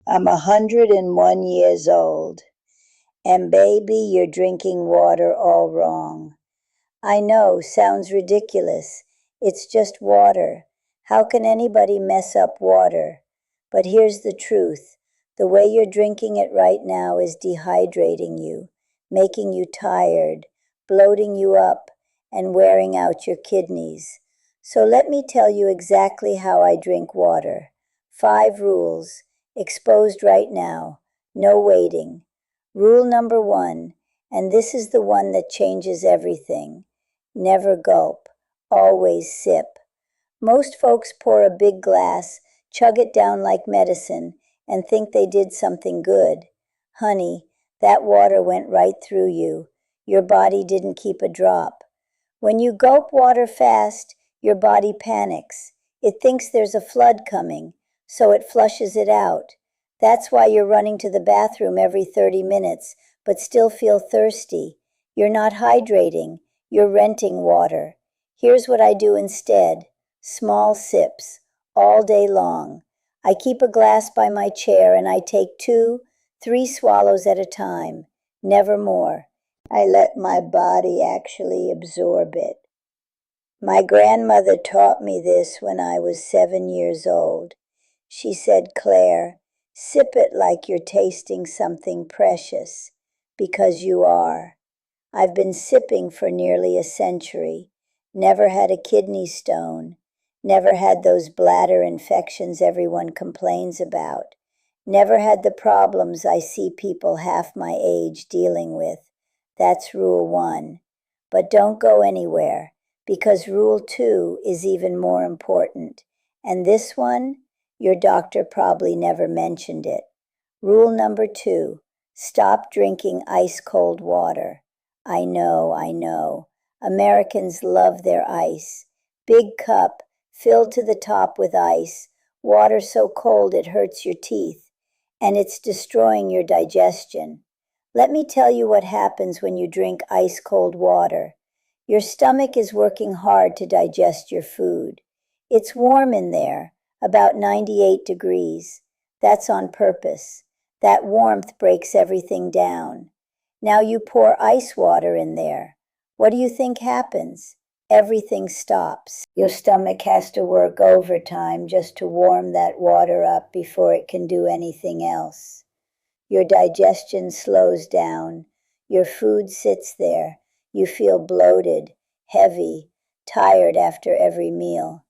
I'm 101 years old, and baby, you're drinking water all wrong. I know, sounds ridiculous. It's just water. How can anybody mess up water? But here's the truth. The way you're drinking it right now is dehydrating you, making you tired, bloating you up, and wearing out your kidneys. So let me tell you exactly how I drink water. 5 rules, exposed right now. No waiting. Rule number 1, and this is the one that changes everything. Never gulp, always sip. Most folks pour a big glass, chug it down like medicine, and think they did something good. Honey, that water went right through you. Your body didn't keep a drop. When you gulp water fast, your body panics. It thinks there's a flood coming, so it flushes it out. That's why you're running to the bathroom every 30 minutes, but still feel thirsty. You're not hydrating. You're renting water. Here's what I do instead. Small sips, all day long. I keep a glass by my chair and I take 2, 3 swallows at a time. Never more. I let my body actually absorb it. My grandmother taught me this when I was 7 years old. She said, Claire, sip it like you're tasting something precious, because you are. I've been sipping for nearly a century, never had a kidney stone, never had those bladder infections everyone complains about, never had the problems I see people half my age dealing with. That's rule 1. But don't go anywhere, because rule 2 is even more important. And this one, your doctor probably never mentioned it. Rule number 2, stop drinking ice cold water. I know. Americans love their ice. Big cup, filled to the top with ice, water so cold it hurts your teeth, and it's destroying your digestion. Let me tell you what happens when you drink ice cold water. Your stomach is working hard to digest your food. It's warm in there, about 98 degrees. That's on purpose. That warmth breaks everything down. Now you pour ice water in there. What do you think happens? Everything stops. Your stomach has to work overtime just to warm that water up before it can do anything else. Your digestion slows down. Your food sits there. You feel bloated, heavy, tired after every meal.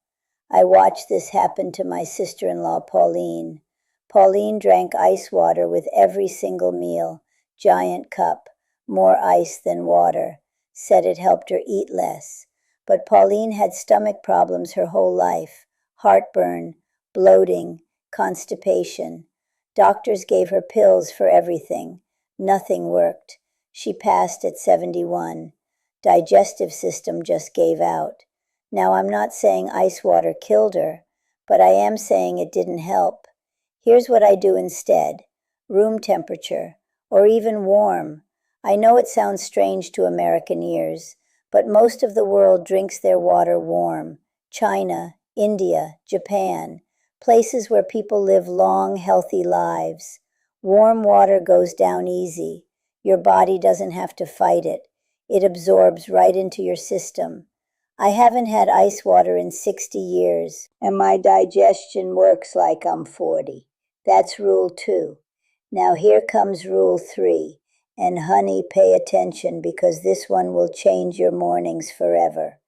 I watched this happen to my sister-in-law, Pauline. Pauline drank ice water with every single meal. Giant cup, more ice than water, said it helped her eat less. But Pauline had stomach problems her whole life, heartburn, bloating, constipation. Doctors gave her pills for everything. Nothing worked. She passed at 71. Digestive system just gave out. Now I'm not saying ice water killed her, but I am saying it didn't help. Here's what I do instead. Room temperature, or even warm. I know it sounds strange to American ears, but most of the world drinks their water warm. China, India, Japan, places where people live long, healthy lives. Warm water goes down easy. Your body doesn't have to fight it. It absorbs right into your system. I haven't had ice water in 60 years, and my digestion works like I'm 40. That's rule 2. Now here comes rule 3. And honey, pay attention because this one will change your mornings forever.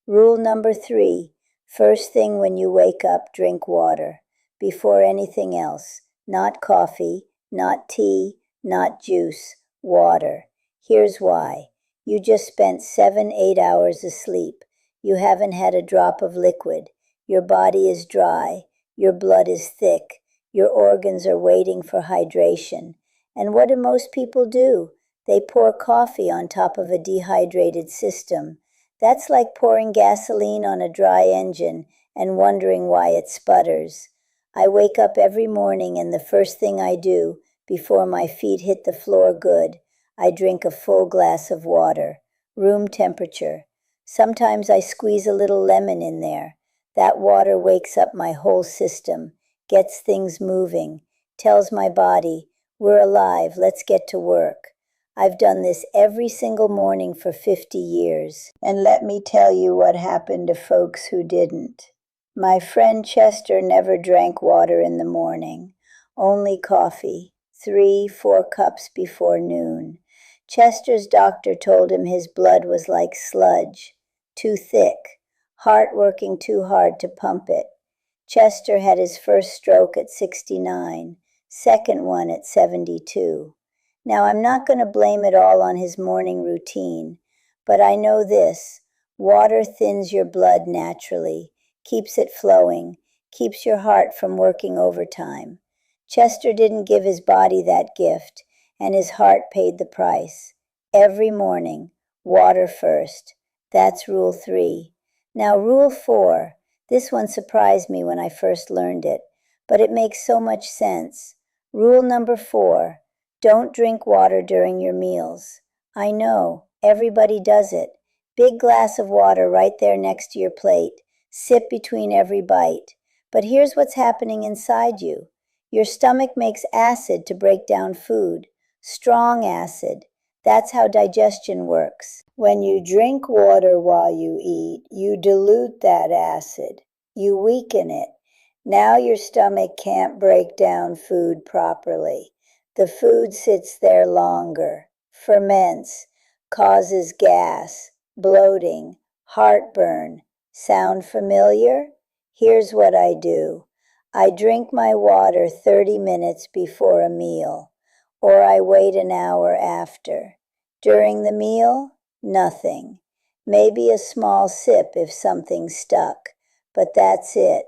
Rule number 3. First thing when you wake up, drink water. Before anything else. Not coffee, not tea, not juice. Water. Here's why. You just spent 7, 8 hours asleep. You haven't had a drop of liquid. Your body is dry. Your blood is thick. Your organs are waiting for hydration. And what do most people do? They pour coffee on top of a dehydrated system. That's like pouring gasoline on a dry engine and wondering why it sputters. I wake up every morning and the first thing I do, before my feet hit the floor good, I drink a full glass of water, room temperature. Sometimes I squeeze a little lemon in there. That water wakes up my whole system, gets things moving, tells my body, we're alive, let's get to work. I've done this every single morning for 50 years. And let me tell you what happened to folks who didn't. My friend Chester never drank water in the morning, only coffee, 3-4 cups before noon. Chester's doctor told him his blood was like sludge, too thick, heart working too hard to pump it. Chester had his first stroke at 69, second one at 72. Now, I'm not going to blame it all on his morning routine, but I know this: water thins your blood naturally, keeps it flowing, keeps your heart from working overtime. Chester didn't give his body that gift, and his heart paid the price. Every morning, water first. That's rule 3. Now, rule 4. This one surprised me when I first learned it, but it makes so much sense. Rule number 4. Don't drink water during your meals. I know, everybody does it. Big glass of water right there next to your plate. Sip between every bite. But here's what's happening inside you. Your stomach makes acid to break down food. Strong acid. That's how digestion works. When you drink water while you eat, you dilute that acid. You weaken it. Now your stomach can't break down food properly. The food sits there longer, ferments, causes gas, bloating, heartburn. Sound familiar? Here's what I do. I drink my water 30 minutes before a meal, or I wait an hour after. During the meal, nothing. Maybe a small sip if something's stuck, but that's it.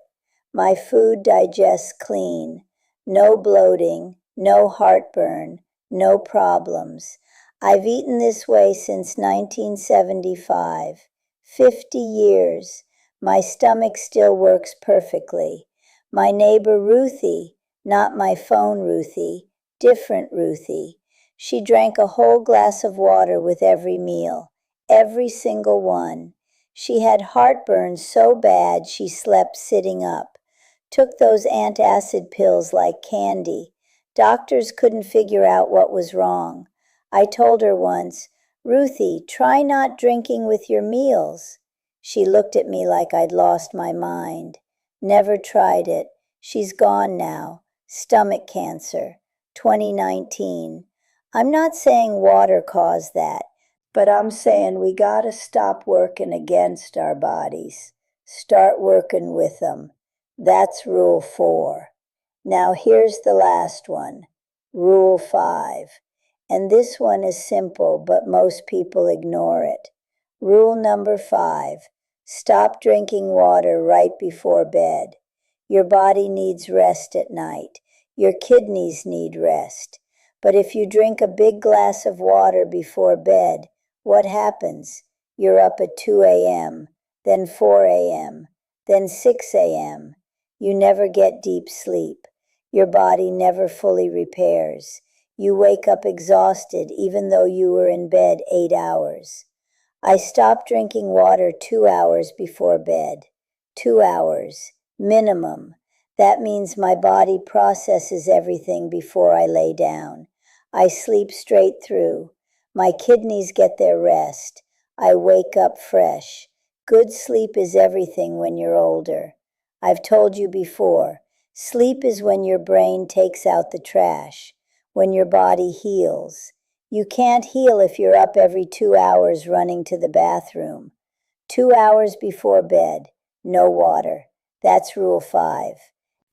My food digests clean. No bloating, no heartburn, no problems. I've eaten this way since 1975. 50 years. My stomach still works perfectly. My neighbor Ruthie, not my phone Ruthie, different Ruthie. She drank a whole glass of water with every meal, every single one. She had heartburn so bad she slept sitting up. Took those antacid pills like candy. Doctors couldn't figure out what was wrong. I told her once, Ruthie, try not drinking with your meals. She looked at me like I'd lost my mind. Never tried it. She's gone now. Stomach cancer. 2019. I'm not saying water caused that, but I'm saying we gotta stop working against our bodies. Start working with them. That's rule 4. Now here's the last one, rule 5. And this one is simple, but most people ignore it. Rule number 5, stop drinking water right before bed. Your body needs rest at night. Your kidneys need rest. But if you drink a big glass of water before bed, what happens? You're up at 2 a.m., then 4 a.m., then 6 a.m. You never get deep sleep. Your body never fully repairs. You wake up exhausted even though you were in bed 8 hours. I stopped drinking water 2 hours before bed. 2 hours, minimum. That means my body processes everything before I lay down. I sleep straight through. My kidneys get their rest. I wake up fresh. Good sleep is everything when you're older. I've told you before, sleep is when your brain takes out the trash, when your body heals. You can't heal if you're up every 2 hours running to the bathroom. 2 hours before bed, no water. That's rule 5.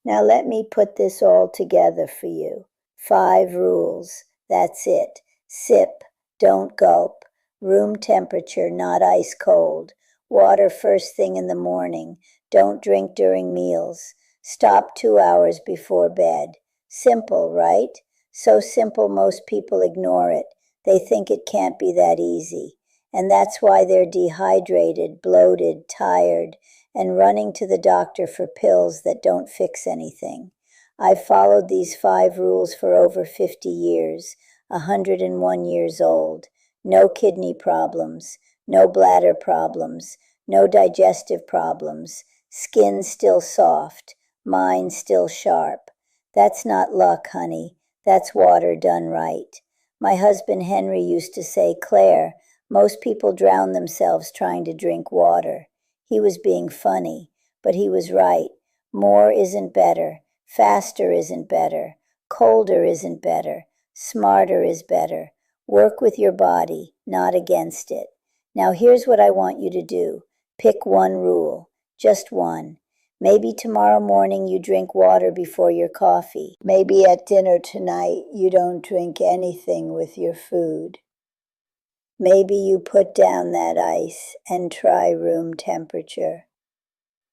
Now let me put this all together for you. 5 rules. That's it. Sip, don't gulp. Room temperature, not ice cold. Water first thing in the morning. Don't drink during meals. Stop 2 hours before bed. Simple, right? So simple most people ignore it. They think it can't be that easy. And that's why they're dehydrated, bloated, tired, and running to the doctor for pills that don't fix anything. I've followed these 5 rules for over 50 years, 101 years old. No kidney problems, no bladder problems, no digestive problems, skin still soft, mind still sharp. That's not luck, honey. That's water done right. My husband Henry used to say, Claire, most people drown themselves trying to drink water. He was being funny, but he was right. More isn't better. Faster isn't better. Colder isn't better. Smarter is better. Work with your body, not against it. Now here's what I want you to do. Pick one rule. Just one. Maybe tomorrow morning you drink water before your coffee. Maybe at dinner tonight you don't drink anything with your food. Maybe you put down that ice and try room temperature.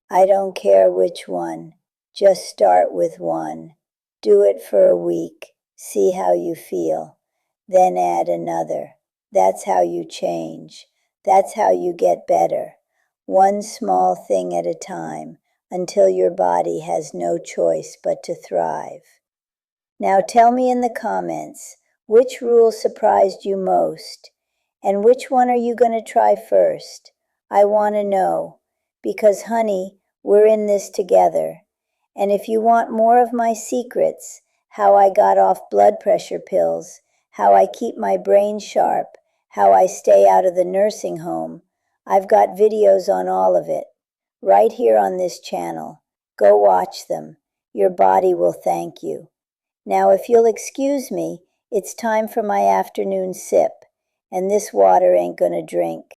I don't care which one. Just start with one. Do it for a week. See how you feel. Then add another. That's how you change. That's how you get better. One small thing at a time, until your body has no choice but to thrive. Now tell me in the comments, which rule surprised you most? And which one are you going to try first? I want to know. Because, honey, we're in this together. And if you want more of my secrets, how I got off blood pressure pills, how I keep my brain sharp, how I stay out of the nursing home, I've got videos on all of it, right here on this channel. Go watch them. Your body will thank you. Now, if you'll excuse me, it's time for my afternoon sip, and this water ain't gonna drink.